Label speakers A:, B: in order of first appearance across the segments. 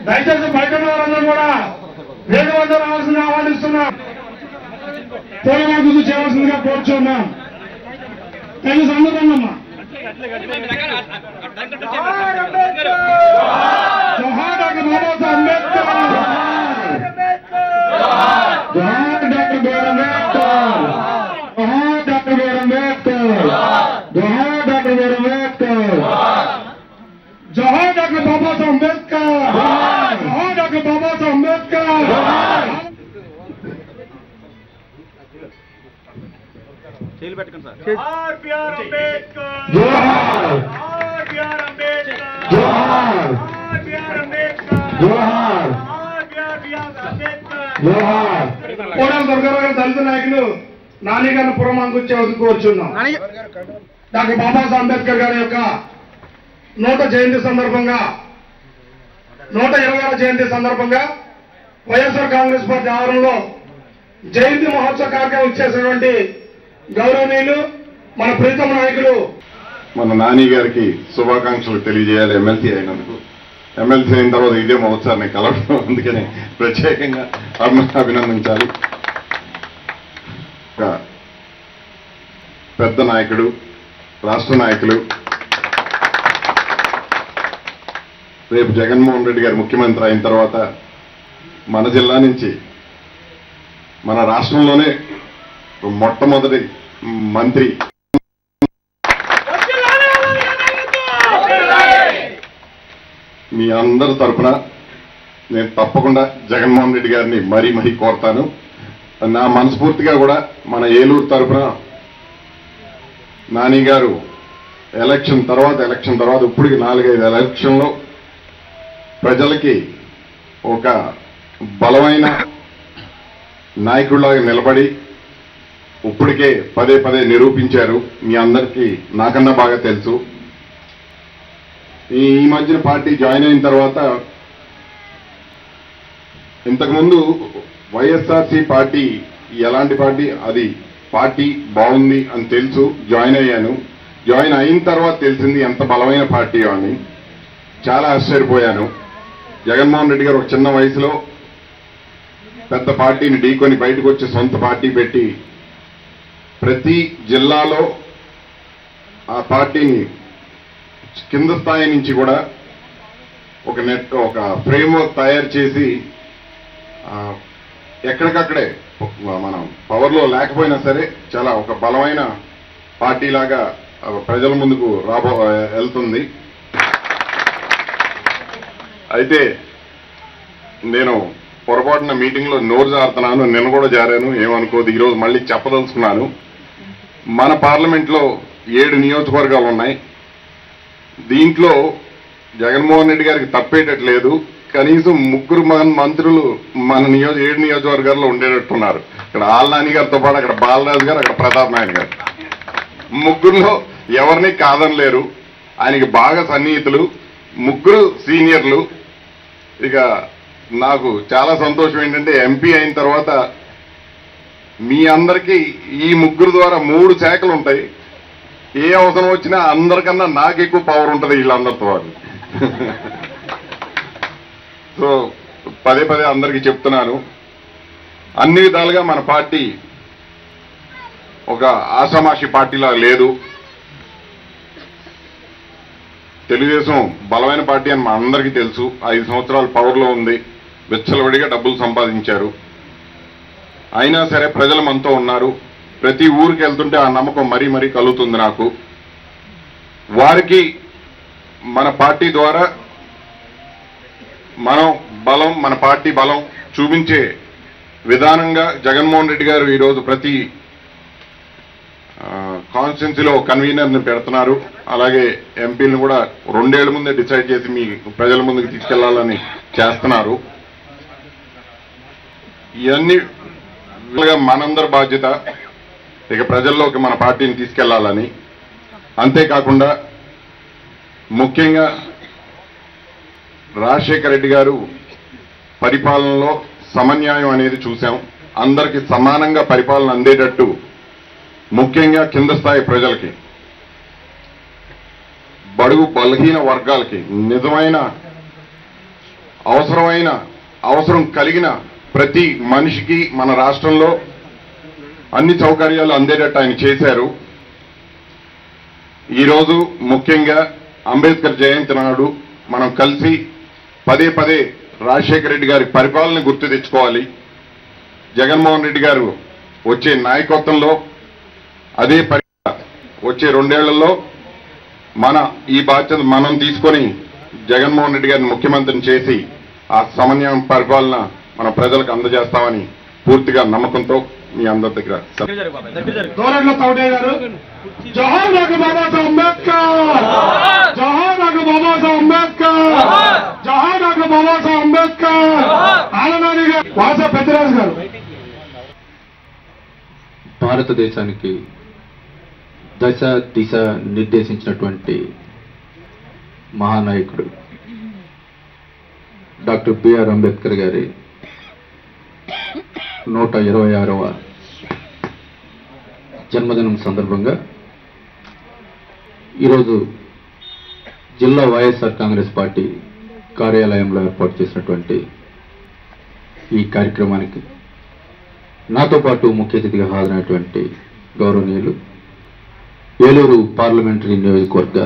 A: దయచేసి బయట వారందరూ కూడా వేగవంతం రావాల్సిందిగా ఆహ్వానిస్తున్నాం. పూలమాల చేయవలసిందిగా కోరుచున్నాం. నేను సందర్భంగా జోహార్ డాక్టర్ బాబాసాహెబ్ అంబేద్కర్, జోహార్ డాక్టర్ బిఆర్ అంబేద్కర్, జోహార్ డాక్టర్ బిఆర్ అంబేద్కర్, జోహార్ డాక్టర్ బిఆర్ అంబేద్కర్, జోహార్ డాక్టర్ బాబాసాహెబ్ అంబేద్కర్, జోహార్ డాక్టర్ బాబాసాహెబ్ అంబేద్కర్.
B: జోహార్ బిఆర్ అంబేద్కర్,
A: జోహార్
B: జోహార్ బిఆర్ అంబేద్కర్,
A: జోహార్
B: బిఆర్ అంబేద్కర్,
A: జోహార్
B: బిఆర్ అంబేద్కర్.
A: జోహార్. కోడెల దుర్గారావు గారి దళిత నాయకులు నాని గారిని పురమాంకుచ్చేవలసి కోరుచున్నాం. డాక్టర్ బాబాసాహెబ్ అంబేద్కర్ గారి యొక్క 100వ జయంతి సందర్భంగా 120వ జయంతి సందర్భంగా వైఎస్ఆర్ కాంగ్రెస్ పార్టీ ఆవరణలో జయంతి మహోత్సవ కార్యక్రమం ఇచ్చేసినటువంటి గౌరవనీయులు మన ప్రీతమ నాయకులు
C: మన నాని గారికి శుభాకాంక్షలు తెలియజేయాలి. ఎమ్మెల్సీ అయినందుకు. ఎమ్మెల్సీ అయిన తర్వాత ఇదే మహోత్సవాన్ని కలవడం, అందుకని ప్రత్యేకంగా అభినందించాలి. పెద్ద నాయకుడు, రాష్ట్ర నాయకులు, రేపు జగన్మోహన్ రెడ్డి గారు ముఖ్యమంత్రి అయిన తర్వాత మన జిల్లా నుంచి మన రాష్ట్రంలోనే మొట్టమొదటి మంత్రి మీ అందరి తరఫున నేను తప్పకుండా జగన్మోహన్ రెడ్డి గారిని మరీ కోరతాను. నా మనస్ఫూర్తిగా కూడా మన ఏలూరు తరఫున నాని గారు ఎలక్షన్ తర్వాత ఇప్పటికి 4-5 ఎలక్షన్లో ప్రజలకి ఒక బలమైన నాయకుడిలాగా నిలబడి ఇప్పటికే పదే నిరూపించారు. మీ అందరికీ నాకన్నా బాగా తెలుసు. ఈ మధ్యన పార్టీ జాయిన్ అయిన తర్వాత ఇంతకుముందు వైఎస్ఆర్సీ పార్టీ ఎలాంటి పార్టీ, అది పార్టీ బాగుంది అని తెలుసు. జాయిన్ అయ్యాను. జాయిన్ అయిన తర్వాత తెలిసింది ఎంత బలమైన పార్టీ అని. చాలా ఆశ్చర్యపోయాను. జగన్మోహన్ రెడ్డి గారు ఒక చిన్న వయసులో పెద్ద పార్టీని ఢీకొని బయటకు వచ్చి సొంత పార్టీ పెట్టి ప్రతి జిల్లాలో ఆ పార్టీని కింద స్థాయి నుంచి కూడా ఒక ఫ్రేమ్వర్క్ తయారు చేసి ఎక్కడికక్కడే మనం పవర్లో లేకపోయినా సరే చాలా ఒక బలమైన పార్టీలాగా ప్రజల ముందుకు వెళ్తుంది. అయితే నేను పొరపాటున మీటింగ్లో నోరు జారుతున్నాను. నిన్న కూడా జారాను, ఏమనుకోదు. ఈరోజు మళ్ళీ చెప్పదలుచుకున్నాను. మన పార్లమెంట్లో 7 నియోజకవర్గాలు ఉన్నాయి. దీంట్లో జగన్మోహన్ రెడ్డి గారికి తప్పేటట్లేదు. కనీసం 3 మంత్రులు మన 7 నియోజకవర్గాల్లో ఉండేటట్టున్నారు. ఇక్కడ ఆల్నాని గారితో పాటు అక్కడ బాలరాజు గారు, అక్కడ ప్రతాప్ నాయుడు గారు. 3లో ఎవరిని కాదనలేరు. ఆయనకి బాగా సన్నిహితులు, 3 సీనియర్లు. ఇక నాకు చాలా సంతోషం ఏంటంటే ఎంపీ అయిన తర్వాత మీ అందరికీ ఈ 3 ద్వారా 3 శాఖలు ఉంటాయి. ఏ అవసరం వచ్చినా అందరికన్నా నాకు ఎక్కువ పవర్ ఉంటుంది వీళ్ళందరితో పాటు. సో పదే అందరికీ చెప్తున్నాను, అన్ని విధాలుగా మన పార్టీ ఒక ఆషామాషి పార్టీలా లేదు. తెలుగుదేశం బలమైన పార్టీ అని మా అందరికీ తెలుసు. 5 సంవత్సరాలు పవర్లో ఉంది. విచ్చలవిడిగా డబ్బులు సంపాదించారు. అయినా సరే ప్రజలు మనతో ఉన్నారు. ప్రతి ఊరికి వెళ్తుంటే ఆ నమ్మకం మరీ కలుగుతుంది నాకు. వారికి మన పార్టీ ద్వారా మన పార్టీ బలం చూపించే విధానంగా జగన్మోహన్ రెడ్డి గారు ఈరోజు ప్రతి కాన్స్టిట్యున్సీలో కన్వీనర్ని పెడుతున్నారు. అలాగే ఎంపీలను కూడా 2 ఏళ్ల ముందే డిసైడ్ చేసి మీ ప్రజల ముందుకు తీసుకెళ్లాలని చేస్తున్నారు. ఇవన్నీ మనందరి బాధ్యత. ఇక ప్రజల్లోకి మన పార్టీని తీసుకెళ్లాలని. అంతేకాకుండా ముఖ్యంగా రాజశేఖర రెడ్డి గారు పరిపాలనలో సమన్యాయం అనేది చూశాం. అందరికీ సమానంగా పరిపాలన అందేటట్టు, ముఖ్యంగా కింద స్థాయి ప్రజలకి, బడుగు బలహీన వర్గాలకి నిజమైన అవసరం కలిగిన ప్రతి మనిషికి మన రాష్ట్రంలో అన్ని సౌకర్యాలు అందేటట్టు ఆయన చేశారు. ఈరోజు ముఖ్యంగా అంబేద్కర్ జయంతి నాడు మనం కలిసి పదే రాజశేఖర రెడ్డి గారి పరిపాలన గుర్తు తెచ్చుకోవాలి. జగన్మోహన్ రెడ్డి గారు వచ్చే నాయకత్వంలో అదే వచ్చే 2 ఏళ్లలో ఈ బాధ్యత మనం తీసుకొని జగన్మోహన్ రెడ్డి గారిని ముఖ్యమంత్రిని చేసి ఆ సమన్వయం పరిపాలన మన ప్రజలకు అందజేస్తామని పూర్తిగా నమ్మకంతో మీ అందరి దగ్గర
A: గౌరవ తౌడే గారు. జోహార్ డాక్టర్ బాబాసాహెబ్ అంబేద్కర్, జోహార్ డాక్టర్ బాబాసాహెబ్ అంబేద్కర్, జోహార్ డాక్టర్ బాబాసాహెబ్ అంబేద్కర్. ఆలనాని గారు, వాస పెద్దరాజు గారు.
D: భారతదేశానికి దశ దిశ నిర్దేశించినటువంటి మహానాయకుడు డాక్టర్ బిఆర్ అంబేద్కర్ గారి 126వ జన్మదినం సందర్భంగా ఈరోజు జిల్లా వైఎస్ఆర్ కాంగ్రెస్ పార్టీ కార్యాలయంలో ఏర్పాటు చేసినటువంటి ఈ కార్యక్రమానికి నాతో పాటు ముఖ్య అతిథిగా హాజరైనటువంటి గౌరవనీయులు ఏలూరు పార్లమెంటరీ నియోజకవర్గ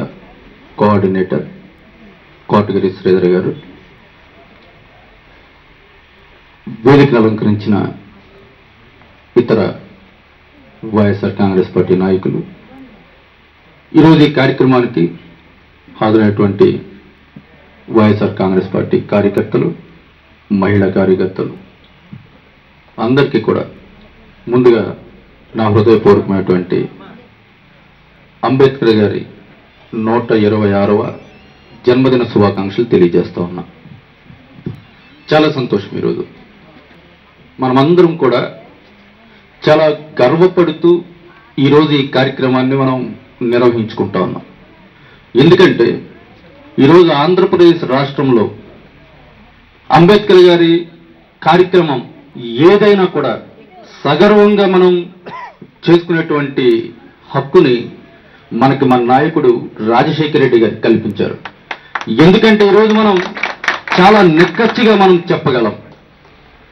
D: కోఆర్డినేటర్ కోటగిరి శ్రీధర్ గారు, వేదికను అలంకరించిన ఇతర వైఎస్ఆర్ కాంగ్రెస్ పార్టీ నాయకులు, ఈరోజు ఈ కార్యక్రమానికి హాజరైనటువంటి వైఎస్ఆర్ కాంగ్రెస్ పార్టీ కార్యకర్తలు, మహిళా కార్యకర్తలు అందరికీ కూడా ముందుగా నా హృదయపూర్వకమైనటువంటి అంబేద్కర్ గారి 126వ జన్మదిన శుభాకాంక్షలు తెలియజేస్తా ఉన్నా. చాలా సంతోషం. ఈరోజు మనమందరం కూడా చాలా గర్వపడుతూ ఈరోజు ఈ కార్యక్రమాన్ని మనం నిర్వహించుకుంటా ఉన్నాం. ఎందుకంటే ఈరోజు ఆంధ్రప్రదేశ్ రాష్ట్రంలో అంబేద్కర్ గారి కార్యక్రమం ఏదైనా కూడా సగర్వంగా మనం చేసుకునేటువంటి హక్కుని మనకి మన నాయకుడు రాజశేఖర రెడ్డి గారు కల్పించారు. ఎందుకంటే ఈరోజు మనం చాలా నిక్కచ్చిగా మనం చెప్పగలం,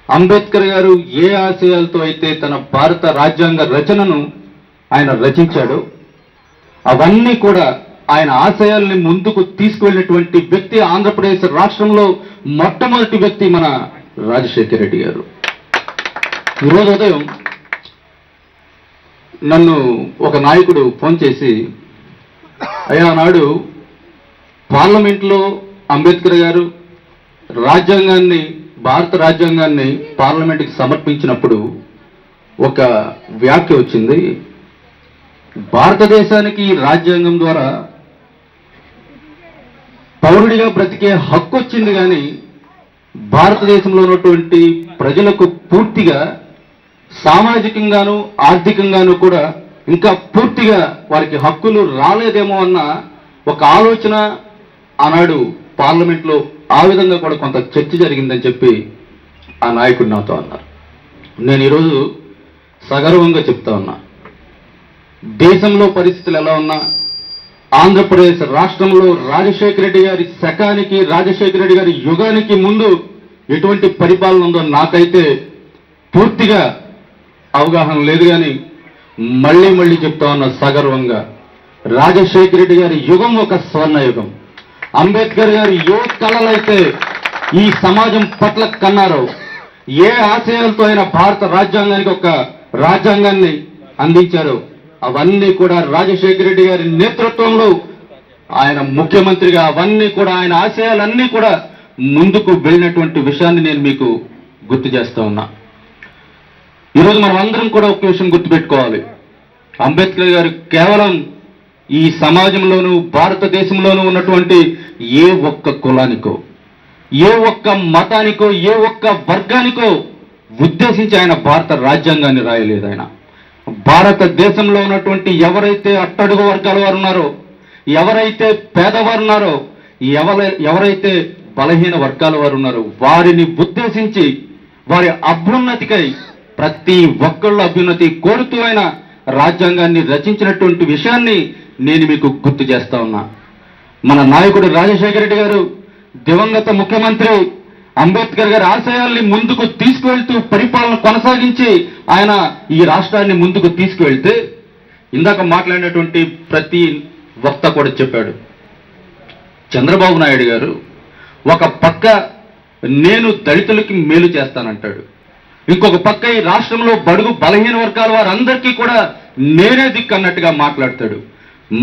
D: అంబేద్కర్ గారు ఏ ఆశయాలతో అయితే తన భారత రాజ్యాంగ రచనను ఆయన రచించాడో అవన్నీ కూడా ఆయన ఆశయాల్ని ముందుకు తీసుకువెళ్ళినటువంటి వ్యక్తి ఆంధ్రప్రదేశ్ రాష్ట్రంలో మొట్టమొదటి వ్యక్తి మన రాజశేఖర రెడ్డి గారు. ఈరోజు ఉదయం నన్ను ఒక నాయకుడు ఫోన్ చేసి, అయ్యా నాడు పార్లమెంట్లో అంబేద్కర్ గారు రాజ్యాంగాన్ని, భారత రాజ్యాంగాన్ని పార్లమెంట్కి సమర్పించినప్పుడు ఒక వ్యాఖ్య వచ్చింది, భారతదేశానికి రాజ్యాంగం ద్వారా పౌరుడిగా బ్రతికే హక్కు వచ్చింది, కానీ భారతదేశంలో ఉన్నటువంటి ప్రజలకు పూర్తిగా సామాజికంగాను ఆర్థికంగాను కూడా ఇంకా పూర్తిగా వారికి హక్కులు రాలేదేమో అన్న ఒక ఆలోచన ఆనాడు పార్లమెంట్లో ఆ విధంగా కూడా కొంత చర్చ జరిగిందని చెప్పి ఆ నాయకుడు నాతో అన్నారు. నేను ఈరోజు సగర్వంగా చెప్తా ఉన్నా, దేశంలో పరిస్థితులు ఎలా ఉన్నా ఆంధ్రప్రదేశ్ రాష్ట్రంలో రాజశేఖర రెడ్డి గారి శకానికి, రాజశేఖర రెడ్డి గారి యుగానికి ముందు ఎటువంటి పరిపాలన ఉందో నాకైతే పూర్తిగా అవగాహన లేదు. కానీ మళ్ళీ చెప్తా ఉన్నా సగర్వంగా, రాజశేఖర రెడ్డి గారి యుగం ఒక స్వర్ణ యుగం. అంబేద్కర్ గారు ఏ కళలైతే ఈ సమాజం పట్ల కన్నారో, ఏ ఆశయాలతో ఆయన భారత రాజ్యాంగానికి ఒక రాజ్యాంగాన్ని అందించారో అవన్నీ కూడా రాజశేఖర రెడ్డి గారి నేతృత్వంలో ఆయన ముఖ్యమంత్రిగా అవన్నీ కూడా ఆయన ఆశయాలన్నీ కూడా ముందుకు వెళ్ళినటువంటి విషయాన్ని నేను మీకు గుర్తు చేస్తా ఉన్నా. ఈరోజు మనం అందరం కూడా ఒక విషయం గుర్తుపెట్టుకోవాలి. అంబేద్కర్ గారు కేవలం ఈ సమాజంలోనూ భారతదేశంలోనూ ఉన్నటువంటి ఏ ఒక్క కులానికో, ఏ ఒక్క మతానికో, ఏ ఒక్క వర్గానికో ఉద్దేశించి ఆయన భారత రాజ్యాంగాన్ని రాయలేదు. ఆయన భారతదేశంలో ఉన్నటువంటి ఎవరైతే అట్టడుగు వర్గాల వారు ఉన్నారో, ఎవరైతే పేదవారు ఉన్నారో, ఎవరైతే బలహీన వర్గాల వారు ఉన్నారో వారిని ఉద్దేశించి వారి అభ్యున్నతికై ప్రతి ఒక్కళ్ళ అభ్యున్నతి కోరుతూ ఆయన రాజ్యాంగాన్ని రచించినటువంటి విషయాన్ని నేను మీకు గుర్తు చేస్తా ఉన్నా. మన నాయకుడు రాజశేఖర రెడ్డి గారు, దివంగత ముఖ్యమంత్రి అంబేద్కర్ గారి ఆశయాల్ని ముందుకు తీసుకువెళ్తూ పరిపాలన కొనసాగించి ఆయన ఈ రాష్ట్రాన్ని ముందుకు తీసుకువెళ్తే, ఇందాక మాట్లాడినటువంటి ప్రతి వక్త కూడా చెప్పాడు, చంద్రబాబు నాయుడు గారు ఒక పక్క నేను దళితులకి మేలు చేస్తానంటాడు, ఇంకొక పక్క ఈ రాష్ట్రంలో బడుగు బలహీన వర్గాల వారందరికీ కూడా నేనే దిక్కు అన్నట్టుగా మాట్లాడతాడు.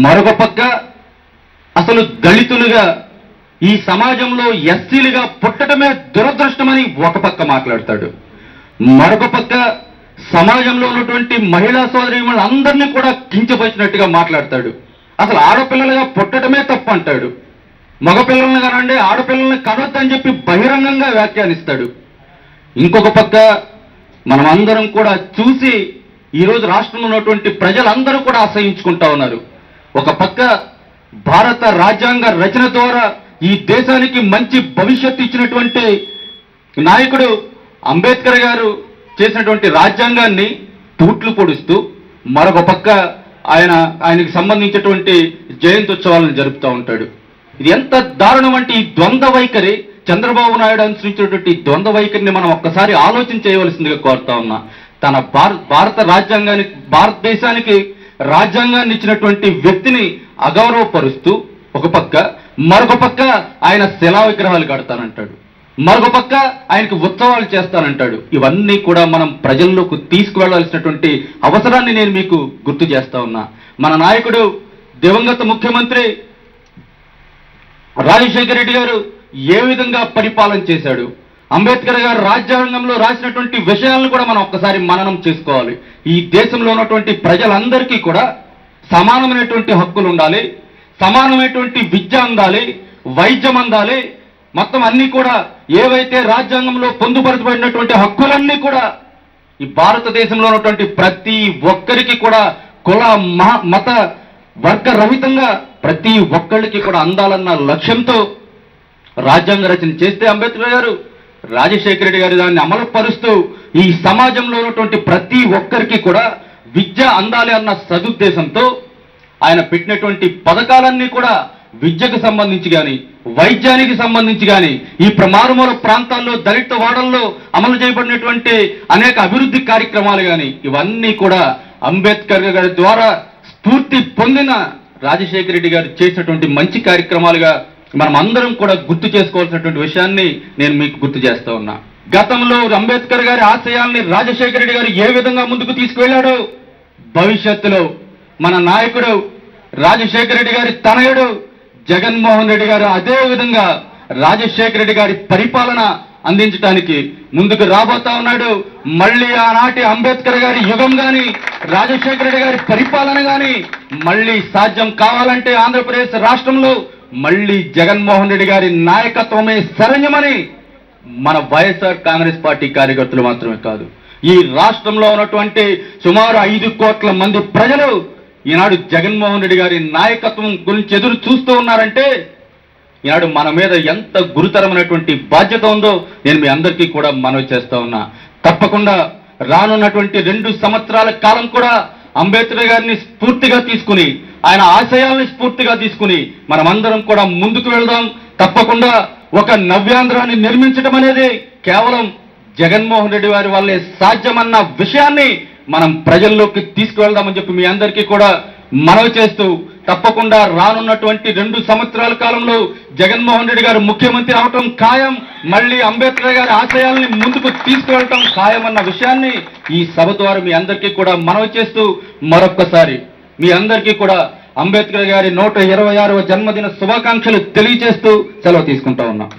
D: మరొక పక్క అసలు దళితులుగా ఈ సమాజంలో ఎస్సీలుగా పుట్టడమే దురదృష్టమని ఒక పక్క మాట్లాడతాడు. మరొక పక్క సమాజంలో ఉన్నటువంటి మహిళా సోదరీమణులందరినీ కూడా కించపరిచినట్టుగా మాట్లాడతాడు. అసలు ఆడపిల్లలుగా పుట్టడమే తప్పు అంటాడు. మగపిల్లలను కానండి ఆడపిల్లల్ని కనొద్దని చెప్పి బహిరంగంగా వ్యాఖ్యానిస్తాడు. ఇంకొక పక్క మనం అందరం కూడా చూసి ఈరోజు రాష్ట్రంలో ఉన్నటువంటి ప్రజలందరూ కూడా అసహించుకుంటా ఉన్నారు. ఒక పక్క భారత రాజ్యాంగ రచన ద్వారా ఈ దేశానికి మంచి భవిష్యత్తు ఇచ్చినటువంటి నాయకుడు అంబేద్కర్ గారు చేసినటువంటి రాజ్యాంగాన్ని తూట్లు పొడుస్తూ, మరొక పక్క ఆయనకి సంబంధించినటువంటి జయంత్యుత్సవాలను జరుపుతూ ఉంటాడు. ఇది ఎంత దారుణం అంటే ఈ ద్వంద్వ వైఖరి, చంద్రబాబు నాయుడు అనుసరించినటువంటి ద్వంద్వ వైఖరిని మనం ఒక్కసారి ఆలోచన చేయవలసిందిగా కోరుతా ఉన్నా. తన భారత రాజ్యాంగానికి, భారతదేశానికి రాజ్యాంగాన్ని ఇచ్చినటువంటి వ్యక్తిని అగౌరవపరుస్తూ ఒక పక్క, మరొక పక్క ఆయన శిలా విగ్రహాలు కడతానంటాడు, మరొక పక్క ఆయనకి ఉత్సవాలు చేస్తానంటాడు. ఇవన్నీ కూడా మనం ప్రజల్లోకి తీసుకువెళ్లాల్సినటువంటి అవసరాన్ని నేను మీకు గుర్తు చేస్తా ఉన్నా. మన నాయకుడు దివంగత ముఖ్యమంత్రి రాజశేఖర రెడ్డి గారు ఏ విధంగా పరిపాలన చేశాడు, అంబేద్కర్ గారు రాజ్యాంగంలో రాసినటువంటి విషయాలను కూడా మనం ఒక్కసారి మననం చేసుకోవాలి. ఈ దేశంలో ఉన్నటువంటి ప్రజలందరికీ కూడా సమానమైనటువంటి హక్కులు ఉండాలి, సమానమైనటువంటి విద్య అందాలి, వైద్యం అందాలి, మొత్తం అన్ని కూడా ఏవైతే రాజ్యాంగంలో పొందుపరచబడినటువంటి హక్కులన్నీ కూడా ఈ భారతదేశంలో ఉన్నటువంటి ప్రతి ఒక్కరికి కూడా కుల మత వర్గ రహితంగా ప్రతి ఒక్కళ్ళకి కూడా అందాలన్న లక్ష్యంతో రాజ్యాంగ రచన చేస్తే అంబేద్కర్ గారు, రాజశేఖర రెడ్డి గారు దాన్ని అమలు పరుస్తూ ఈ సమాజంలో ఉన్నటువంటి ప్రతి ఒక్కరికి కూడా విద్య అందాలి అన్న సదుద్దేశంతో ఆయన పెట్టినటువంటి పథకాలన్నీ కూడా విద్యకు సంబంధించి కానీ, వైద్యానికి సంబంధించి కానీ, ఈ మారుమూల ప్రాంతాల్లో దళిత వాడల్లో అమలు చేయబడినటువంటి అనేక అభివృద్ధి కార్యక్రమాలు కానీ, ఇవన్నీ కూడా అంబేద్కర్ గారి ద్వారా స్ఫూర్తి పొందిన రాజశేఖర రెడ్డి గారు చేసినటువంటి మంచి కార్యక్రమాలుగా మనం అందరం కూడా గుర్తు చేసుకోవాల్సినటువంటి విషయాన్ని నేను మీకు గుర్తు చేస్తా ఉన్నా. గతంలో అంబేద్కర్ గారి ఆశయాల్ని రాజశేఖర రెడ్డి గారు ఏ విధంగా ముందుకు తీసుకువెళ్ళాడో, భవిష్యత్తులో మన నాయకుడు రాజశేఖర రెడ్డి గారి తనయుడు జగన్మోహన్ రెడ్డి గారు అదే విధంగా రాజశేఖర రెడ్డి గారి పరిపాలన అందించడానికి ముందుకు రాబోతా ఉన్నాడు. మళ్ళీ ఆనాటి అంబేద్కర్ గారి యుగం గాని, రాజశేఖర రెడ్డి గారి పరిపాలన గాని మళ్ళీ సాధ్యం కావాలంటే ఆంధ్రప్రదేశ్ రాష్ట్రంలో మళ్ళీ జగన్మోహన్ రెడ్డి గారి నాయకత్వమే శరణ్యమని మన వైఎస్ఆర్ కాంగ్రెస్ పార్టీ కార్యకర్తలు మాత్రమే కాదు, ఈ రాష్ట్రంలో ఉన్నటువంటి సుమారు 5 కోట్ల మంది ప్రజలు ఈనాడు జగన్మోహన్ రెడ్డి గారి నాయకత్వం గురించి ఎదురు చూస్తూ ఉన్నారంటే ఈనాడు మన మీద ఎంత గురుతరమైనటువంటి బాధ్యత ఉందో నేను మీ అందరికీ కూడా మనవి చేస్తా ఉన్నా. తప్పకుండా రానున్నటువంటి 2 సంవత్సరాల కాలం కూడా అంబేద్కర్ గారిని స్ఫూర్తిగా తీసుకుని, ఆయన ఆశయాల్ని స్ఫూర్తిగా తీసుకుని మనమందరం కూడా ముందుకు వెళ్దాం. తప్పకుండా ఒక నవ్యాంధ్రాన్ని నిర్మించడం అనేది కేవలం జగన్మోహన్ రెడ్డి వారి వల్లే సాధ్యమన్న విషయాన్ని మనం ప్రజల్లోకి తీసుకువెళ్దామని చెప్పి మీ అందరికీ కూడా మనవి చేస్తూ, తప్పకుండా రానున్నటువంటి 2 సంవత్సరాల కాలంలో జగన్మోహన్ రెడ్డి గారు ముఖ్యమంత్రి అవటం ఖాయం, మళ్ళీ అంబేద్కర్ గారి ఆశయాల్ని ముందుకు తీసుకువెళ్ళటం ఖాయం అన్న విషయాన్ని ఈ సభ ద్వారా మీ అందరికీ కూడా మనవి చేస్తూ, మరొక్కసారి మీ అందరికీ కూడా అంబేద్కర్ గారి 126వ జన్మదిన శుభాకాంక్షలు తెలియజేస్తూ సెలవు తీసుకుంటా ఉన్నాం.